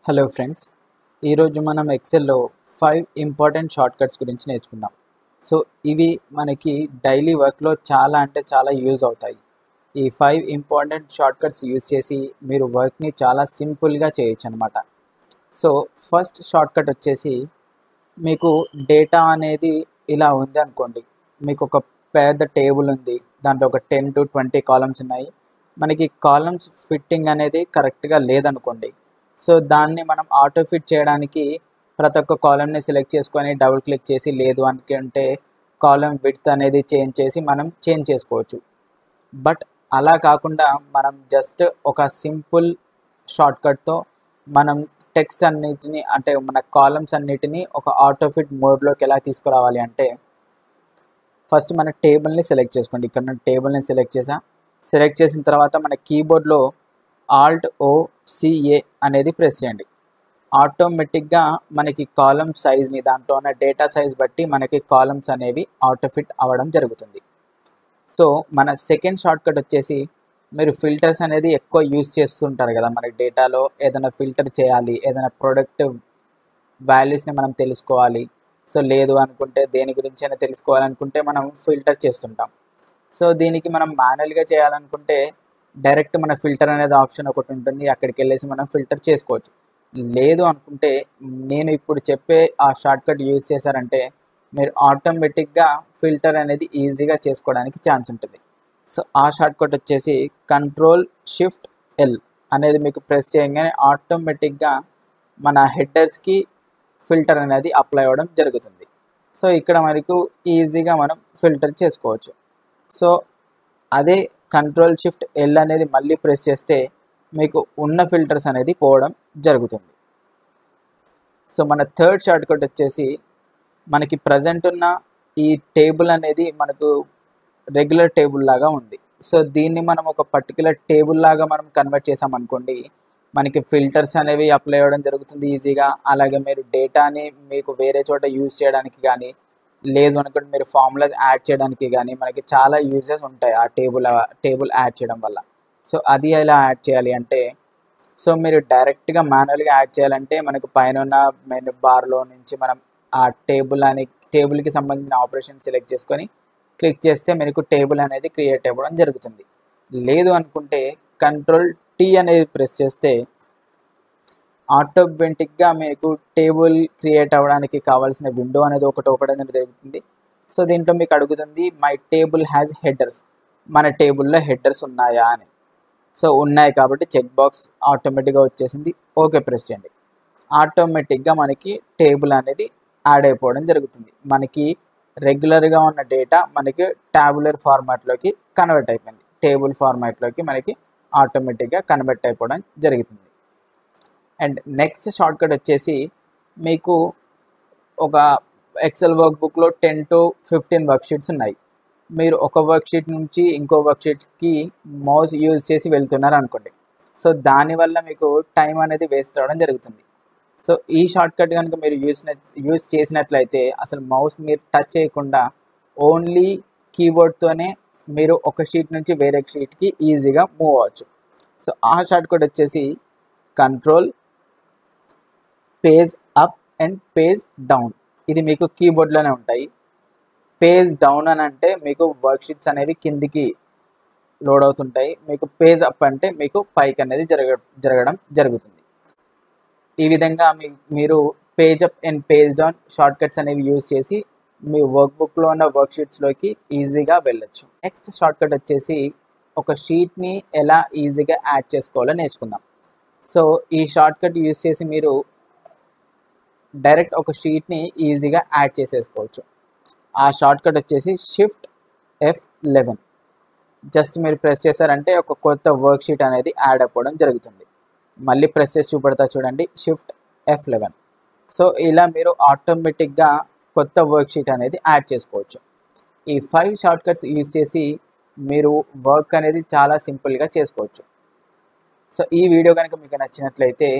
Hello friends, ఈరోజు మనం ఎక్సెల్లో 5 important shortcuts గురించి నేర్చుకుందాం. సో ఇవి మనకి డైలీ వర్క్లో చాలా యూజ్ అవుతాయి. ఈ 5 ఇంపార్టెంట్ షార్ట్కట్స్ యూజ్ చేసి మీరు వర్క్ని చాలా సింపుల్గా చేయొచ్చు అనమాట. సో ఫస్ట్ షార్ట్కట్ వచ్చేసి, మీకు డేటా అనేది ఇలా ఉంది అనుకోండి. మీకు ఒక పెద్ద టేబుల్ ఉంది, దాంట్లో ఒక 10 to 20 కాలమ్స్ ఉన్నాయి. మనకి కాలమ్స్ ఫిట్టింగ్ అనేది కరెక్ట్గా లేదనుకోండి. సో దాన్ని మనం ఆటో ఫిట్ చేయడానికి ప్రతి ఒక్క కాలమ్ని సెలెక్ట్ చేసుకొని డబుల్ క్లిక్ చేసి, లేదు అనుకుంటే కాలమ్ విడ్త్ అనేది మనం చేంజ్ చేసుకోవచ్చు. బట్ అలా కాకుండా మనం జస్ట్ ఒక సింపుల్ షార్ట్కట్తో మనం టెక్స్ట్ అన్నిటిని, అంటే మన కాలమ్స్ అన్నిటినీ ఒక ఆటో ఫిట్ మోడ్లోకి ఎలా తీసుకురావాలి అంటే, ఫస్ట్ మన టేబుల్ని సెలెక్ట్ చేసుకోండి. ఇక్కడ నేను టేబుల్ని సెలెక్ట్ చేసిన తర్వాత మన కీబోర్డ్లో Alt+O+C+A అనేది ప్రెస్ చేయండి. ఆటోమేటిక్గా మనకి కాలమ్ సైజ్ని, దాంట్లో ఉన్న డేటా సైజ్ బట్టి మనకి కాలమ్స్ అనేవి ఆటో ఫిట్ అవ్వడం జరుగుతుంది. సో మన సెకండ్ షార్ట్కట్ వచ్చేసి, మీరు ఫిల్టర్స్ అనేది ఎక్కువ యూజ్ చేస్తుంటారు కదా. మనకి డేటాలో ఏదైనా ఫిల్టర్ చేయాలి, ఏదైనా ప్రొడక్ట్ వాల్యూస్ని మనం తెలుసుకోవాలి. సో లేదు అనుకుంటే, దేని గురించి అయినా తెలుసుకోవాలనుకుంటే మనం ఫిల్టర్ చేస్తుంటాం. సో దీనికి మనం మాన్యువల్గా చేయాలనుకుంటే డైరెక్ట్ మన ఫిల్టర్ అనేది ఆప్షన్ ఒకటి ఉంటుంది, అక్కడికి వెళ్ళేసి మనం ఫిల్టర్ చేసుకోవచ్చు. లేదు అనుకుంటే నేను ఇప్పుడు చెప్పే ఆ షార్ట్కట్ యూజ్ చేశారంటే మీరు ఆటోమేటిక్గా ఫిల్టర్ అనేది ఈజీగా చేసుకోవడానికి ఛాన్స్ ఉంటుంది. సో ఆ షార్ట్కట్ వచ్చేసి Ctrl+Shift+L అనేది మీకు ప్రెస్ చేయగానే ఆటోమేటిక్గా మన హెడర్స్కి ఫిల్టర్ అనేది అప్లై అవ్వడం జరుగుతుంది. సో ఇక్కడ మనకు ఈజీగా మనం ఫిల్టర్ చేసుకోవచ్చు. సో అదే Ctrl+Shift+L అనేది మళ్ళీ ప్రెస్ చేస్తే మీకు ఉన్న ఫిల్టర్స్ అనేది పోవడం జరుగుతుంది. సో మన థర్డ్ షార్ట్కట్ వచ్చేసి, మనకి ప్రజెంట్ ఉన్న ఈ టేబుల్ అనేది మనకు రెగ్యులర్ టేబుల్ లాగా ఉంది. సో దీన్ని మనం ఒక పర్టికులర్ టేబుల్ లాగా మనం కన్వర్ట్ చేసామనుకోండి, మనకి ఫిల్టర్స్ అనేవి అప్లై అవ్వడం జరుగుతుంది ఈజీగా. అలాగే మీరు డేటాని మీకు వేరే చోట యూజ్ చేయడానికి కానీ, లేదు అనుకుంటే మీరు ఫార్ములాస్ యాడ్ చేయడానికి కానీ మనకి చాలా యూజెస్ ఉంటాయి ఆ టేబుల్ యాడ్ చేయడం వల్ల. సో అది ఎలా యాడ్ చేయాలి అంటే, సో మీరు డైరెక్ట్గా మాన్యువల్గా యాడ్ చేయాలంటే మనకు పైన ఉన్న మెనూ బార్లో నుంచి మనం ఆ టేబుల్కి సంబంధించిన ఆపరేషన్ సెలెక్ట్ చేసుకొని క్లిక్ చేస్తే మనకు టేబుల్ అనేది క్రియేట్ అవ్వడం జరుగుతుంది. లేదు అనుకుంటే Ctrl+T అనేది ప్రెస్ చేస్తే ఆటోమేటిక్గా మీకు టేబుల్ క్రియేట్ అవ్వడానికి కావాల్సిన విండో అనేది ఒకటి జరుగుతుంది. సో దీంట్లో మీకు అడుగుతుంది, మై టేబుల్ హ్యాజ్ హెడర్స్, మన టేబుల్లో హెడర్స్ ఉన్నాయా అని. సో ఉన్నాయి కాబట్టి చెక్ బాక్స్ ఆటోమేటిక్గా వచ్చేసింది, ఓకే ప్రెస్ చేయండి. ఆటోమేటిక్గా మనకి టేబుల్ అనేది యాడ్ అయిపోవడం జరుగుతుంది. మనకి రెగ్యులర్గా ఉన్న డేటా మనకి ట్యాబులర్ ఫార్మాట్లోకి కన్వర్ట్ అయిపోయింది. టేబుల్ ఫార్మాట్లోకి మనకి ఆటోమేటిక్గా కన్వర్ట్ అయిపోవడం జరుగుతుంది. అండ్ నెక్స్ట్ షార్ట్కట్ వచ్చేసి, మీకు ఒక ఎక్సెల్ వర్క్ బుక్లో 10 to 15 వర్క్షీట్స్ ఉన్నాయి. మీరు ఒక వర్క్షీట్ నుంచి ఇంకో వర్క్షీట్కి మౌస్ యూజ్ చేసి వెళ్తున్నారు అనుకోండి. సో దానివల్ల మీకు టైం అనేది వేస్ట్ అవ్వడం జరుగుతుంది. సో ఈ షార్ట్కట్ కనుక మీరు యూజ్ చేసినట్లయితే అసలు మౌస్ మీరు టచ్ చేయకుండా ఓన్లీ కీబోర్డ్తోనే మీరు ఒక షీట్ నుంచి వేరే షీట్కి ఈజీగా మూవ్ అవ్వచ్చు. సో ఆ షార్ట్కట్ వచ్చేసి control page up and page down, ఇది మీకు కీబోర్డ్లోనే ఉంటాయి. పేజ్ డౌన్ అని అంటే మీకు వర్క్షీట్స్ అనేవి కిందికి లోడ్ అవుతుంటాయి. మీకు పేజ్ అప్ అంటే మీకు పైకి అనేది జరగడం జరుగుతుంది. ఈ విధంగా మీరు page up and page down shortcuts అనేవి యూజ్ చేసి మీ వర్క్ బుక్లో ఉన్న వర్క్షీట్స్లోకి ఈజీగా వెళ్ళొచ్చు. నెక్స్ట్ షార్ట్కట్ వచ్చేసి, ఒక షీట్ని ఎలా ఈజీగా యాడ్ చేసుకోవాలో నేర్చుకుందాం. సో ఈ షార్ట్కట్ యూజ్ చేసి మీరు డైరెక్ట్ ఒక షీట్ని ఈజీగా యాడ్ చేసేసుకోవచ్చు. ఆ షార్ట్కట్ వచ్చేసి Shift+F11. జస్ట్ మీరు ప్రెస్ చేశారంటే ఒక కొత్త వర్క్ షీట్ అనేది యాడ్ అయిపోవడం జరుగుతుంది. మళ్ళీ ప్రెస్ చేసి చూపెడతా చూడండి, Shift+F11. సో ఇలా మీరు ఆటోమేటిక్గా కొత్త వర్క్ షీట్ అనేది యాడ్ చేసుకోవచ్చు. ఈ 5 షార్ట్కట్స్ యూజ్ చేసి మీరు వర్క్ అనేది చాలా సింపుల్గా చేసుకోవచ్చు. సో ఈ వీడియో కనుక మీకు నచ్చినట్లయితే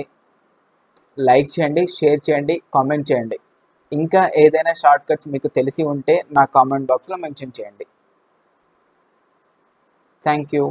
లైక్ చేయండి, షేర్ చేయండి, కామెంట్ చేయండి. ఇంకా ఏదైనా షార్ట్కట్స్ మీకు తెలిసి ఉంటే నా కామెంట్ బాక్స్లో మెన్షన్ చేయండి. Thank you.